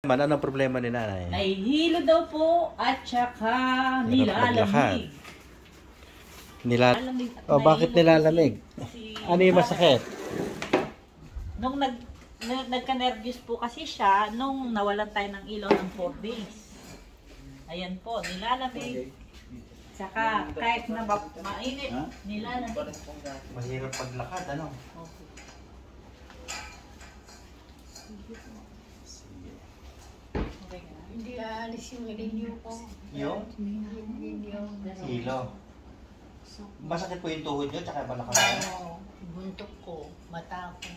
Anong problema ni nanay? Nahihilo daw po at saka nilalamig. Nilalamig. Oh, bakit nilalamig? Ano yung masakit? Nung nagka-nervous po kasi siya, nung nawalan tayo ng ilaw ng 4 days. Ayan po, nilalamig. Saka kahit na mainit, nilalamig. Mahirap paglakad, ano? Okay. Hindi aalis yung linyo ko. Yung? Hilo. Masakit po yung tuhod nyo, tsaka balakang Oo, buntok ko, mata ko.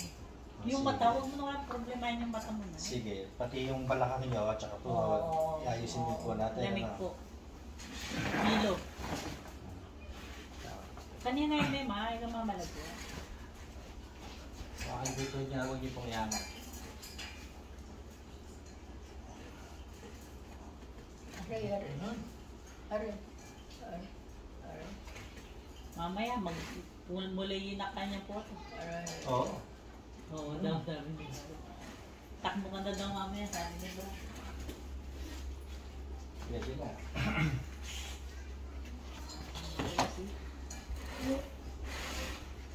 Yung mata, huwag mo naman problemahin yung mata mo na. Sige, pati yung balakang nyo, at tsaka po, ayusin din po natin. Lamig po. Hilo. Kanina yun eh, ikaw mamalag po. Bakit dito niya, huwag niyo pong yaman. Aray. Mamaya, magmulayin na kanya po. Oo. Oo, dami niya. Takbo ka na daw mamaya, sabi niya ba? Pwede na.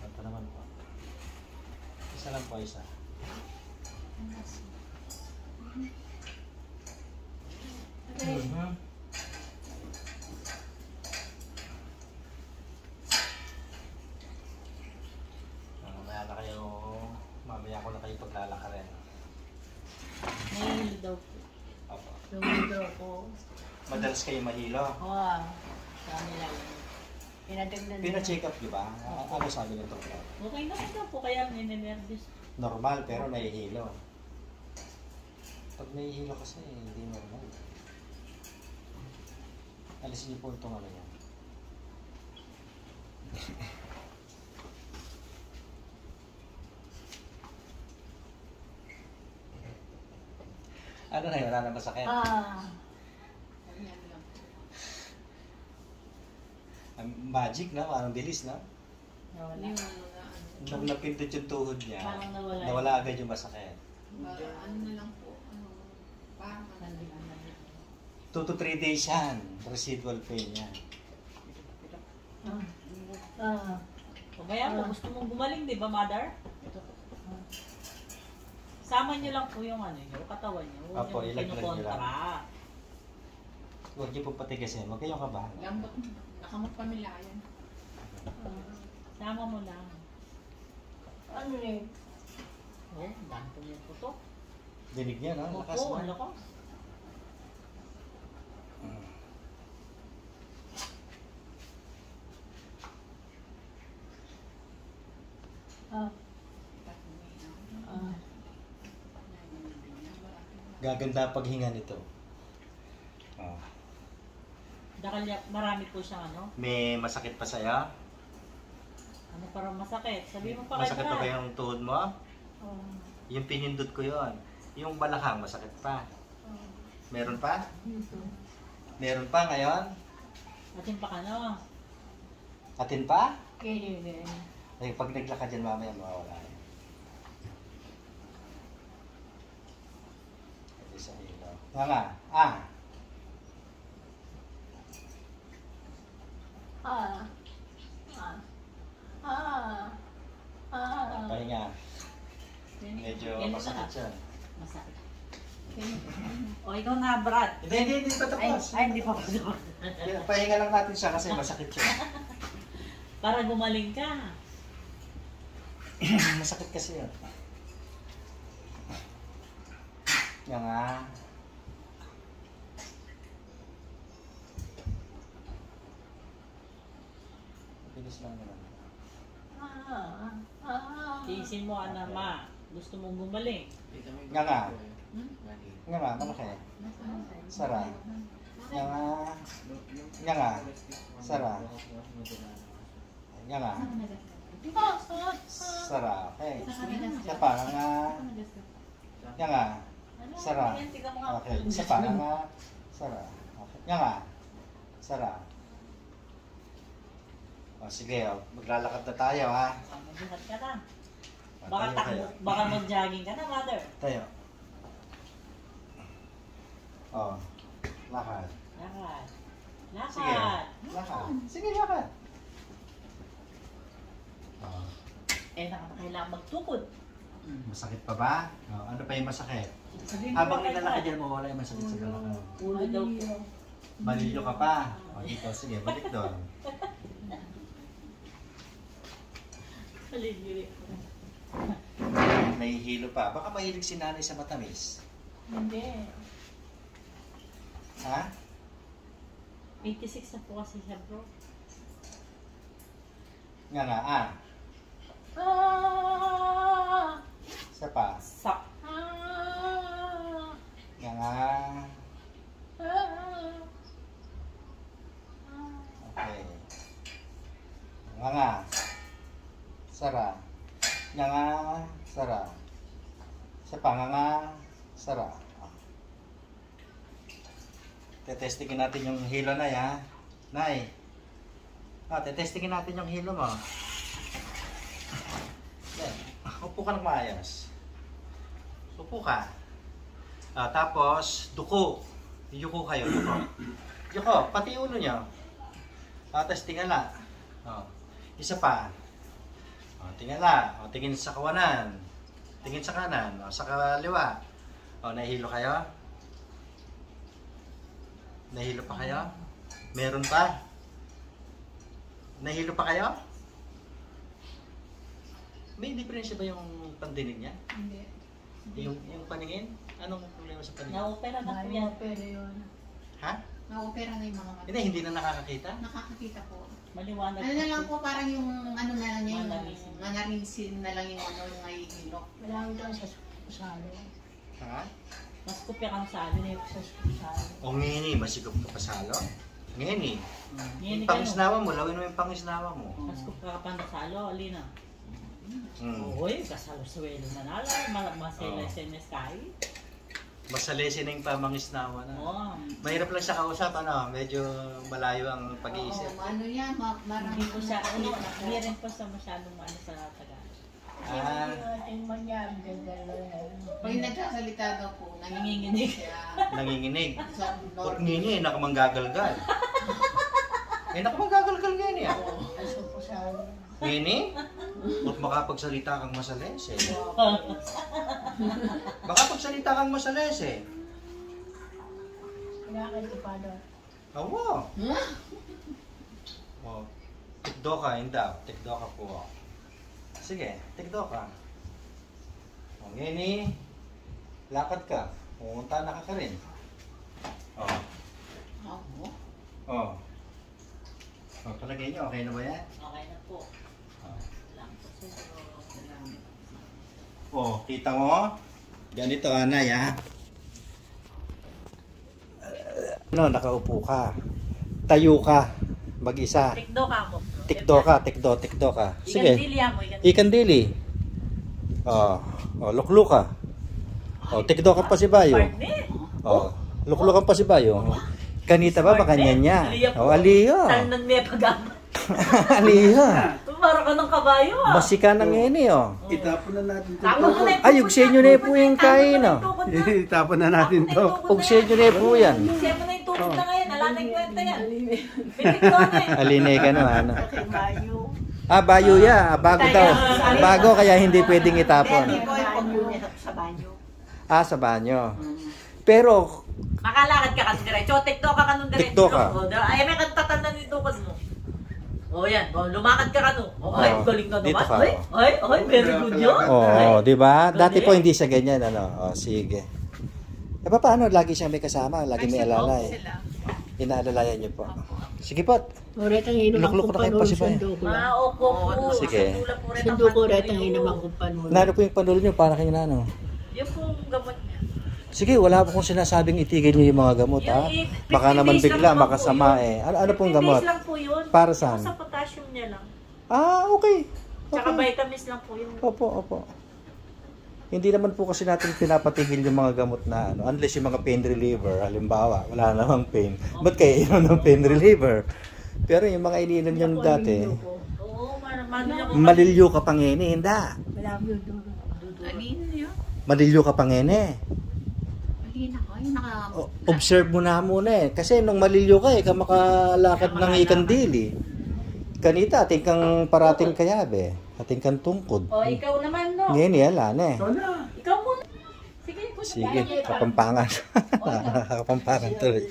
Ito naman po. Isa lang po, isa. Mamaya ko na kayo paglalakarin. Nahihilo daw po. Opo. Lumito ko. Madalas kayo mahilo. Wow. Sabi lang. Pinadagdag. Pina-check up, di ba? Ano sabi ng doktor? Okay naman daw po, kaya ninenervous. Normal, pero nahihilo. Pag nahihilo kasi, hindi normal. Alisin niyo po itong ano yan. Ano na yun? Wala na masakit? Magic na, parang bilis na. Nawala. Nung napindot yung tuhod niya, Parang nawala. nawala agad yung masakit. Ano na lang po, parang 2 to 3 days yan, residual pain yan. O kaya kung gusto mong gumaling, di ba, mother? Sama niyo lang po yung ano niyo, katawan niyo. Huwag Apo, niyo ilaglag niyo lang. kinukontra. Huwag niyo po patigasin, huwag kayong kabahan. lambot, nakamot pamilayan. Sama mo lang. Ano eh? Oh, dami po yung putok. Dinig niya, no? Lakas Oo, na. lakas. Gaganda paghinga nito. Oh. Dahil marami po siyang ano. May masakit pa sa'yo? Ano parang masakit. Sabi mo pa kay Masakit pa ba Brad. yung tuhod mo? Yung pinindot ko yon. Yung balakang, masakit pa. Meron pa? Meron pa ngayon? Atin pa ka no. Atin pa? Kaya Ay, pag naglakad yan mamaya, mawawala yan. Pwede sa ilaw. Nga nga. Pahinga. Medyo masakit yan. Masakit. O ikaw na, Brad. Hindi pa tapos. Ay, hindi pa po. Pahinga lang natin siya kasi masakit siya. Para gumaling ka. Masakit kasi yun. Yan nga. Bilis lang naman. Tiisin mo, ma. Gusto mong gumaling. Nga nga. Nga nga, malaki. Sara. Nga nga. Nga nga. Sara. Nga nga. Sara. Okay. Isa pa. Nga nga. Nga nga. Sara. Okay. Isa pa. Nga nga. Sara. Okay. Nga nga. Sara. O sige, maglalakad na tayo ha. Magbuhat ka na. O, Baka tayo, tayo. baka mag-jogging ka na, mother. Tayo. Oh. Lakad. Lakad. Sige. Lakad. Lakad. Sige, lakad. Oh. Eh, kailangan magtukod. Masakit pa ba? Oh, ano pa yung masakit? Sabihin ko Habang ba kayo nilalakad yan, mawala yung masakit sa balakang. Ulo daw po. Malilyo ka pa. O, dito, sige, balik doon. Maliliwi. Nahihilo pa. Baka mahilig si nanay sa matamis. Hindi. Ha? 86 na po kasi siya, bro. Nga nga, ah. Isa pa. Sak. Nga nga. Okay. Nga nga. Sara. Nga nga. Sara. Isa pa, nga nga. Sara. Tetestingin natin yung hilo na ya. Nay. Tetestingin natin yung hilo mo. Yan. Upo ka ng maayos. Upo ka. Tapos, duko. Yuko kayo. Yuko. Yuko, pati ulo nyo. Tapos tingala. Isa pa. Tingala. Tingin sa kawanan. Tingin sa kanan. Sa kaliwa. Nahihilo kayo? Nahihilo pa kayo? Meron pa? Nahihilo pa kayo? May diferensya ba yung pandinig niya? Hindi. Yung paningin? Anong problema sa paningin? Na-opera na po Mahal yan. mo pero yun. Ha? Na-opera na yung mga mata. Hindi na nakakakita? Nakakakita po. Maliwanag Ano na lang po, parang yung ano na lang niya, yung Manarisin. manarisin na lang yung ano, yung nahihilo. Wala ko doon sa salo. Ha? Mas kupya kang salo. Sa salo. O ngini, masigop ka pasalo? Ngini. Ngini Yung pangisnawa mo, lawin mo yung pangisnawa mo. Mas kupya ka pa ng salo. Alina. Mm. Uy, kasalo-swelo na nala. Masela-senes kayo. Masalesi na yung pamangisnawa na. Oo. Mahirap lang siya kausap, medyo malayo ang pag-iisip. Oo, ano yan, marami Hindi po siya, hindi rin po sa masyadong ano sa Tagalog. Pag nagsasalita daw po, Nanginginig. siya. Nanginginig. Sa Put North. ngini, nakamanggagalgal. Nakamanggagalgal ngini ah. Ngini? Put makapagsalita kang masales eh. Makapagsalita kang masales eh. Awo. Oh, tikdo ka, hindi. Tikdo ka po. Sige, tikdo ka. O, ngini, lakad ka. Pumunta na ka rin. Oh. Oo. Oh. Oh, palagay niyo, okay na ba yan? Okay na po. Oh. Lang po siguro. Oh, kita mo? Ganito, anay, ha? Nakaupo ka. Tayo ka. Mag-isa. Tikdo ka mo. Tikdo ka. Sige. Ikandili mo. Ikandili. Lukluk ka. Tikdo ka pa si Bayo. Lukluk ka pa si Bayo. Kanita ba baka niya? Aliyo. Tanan may pagama. Aliyo. Parang ka ng kabayo ah. Masika ng ngini, Itapon na natin ito. Tama mo na yung Ay, ugsenyo na po yung kain, Itapon na natin ito. Ugsenyo na po yan. Siya mo na yung tukod na ngayon. Ala na yung kwenta yan. Pinikto na eh. Alinay ka naman. Kay Bayo. Bayo ya. Bago daw. Bago kaya hindi pwedeng itapon. Hindi ko yung pag sa banyo. Sa banyo. Pero, Makalakad ka kasi diretso. Tikto ka nun diretso. Tikto ka. Ay, may katatanda nito tukod mo. Yan. Lumakad ka no. Ay, galing ka Dito naman. ka. Ay, very good yun. di ba? Dati po hindi siya ganyan, sige. Paano? Lagi siya may kasama, lagi may alalay. Inaalalayan niyo po. Sige po. Uret ang inuman Lukluk kong na kayo pa si panulo, Bayo. sundo ko lang. Opo po. Sige. Sundo ko uret ang inuman kong panulo. Nano po yung panulo niyo para kayo nano? Yung pong gamot niya. Sige, wala po kung sinasabing itigil niyo yung mga gamot, ha? Baka naman bigla, makasama eh. Ano pong 15 gamot? days lang po yun. Para saan? Sa potassium niya lang. Okay. Tsaka vitamins lang po yun. Opo. Hindi naman po kasi natin pinapatigil yung mga gamot na unless yung mga pain reliever, halimbawa, wala namang pain. Ba't kayo inom ng pain reliever? Pero yung mga iniinom nyo dati, Oo, malilyo ka pang hindi. Malabo doon. Alin yun? Malilyo ka pang Alin ako? Observe mo na muna eh. Kasi nung malilyo ka ka makalakad ng ikandili. Kanita, ating kang parating kayabe. Ating kang tungkod. O, ikaw naman, no? Ngayon, yala na eh. Ikaw muna. Sige, Sige, kapampangan. Kapampangan tuloy.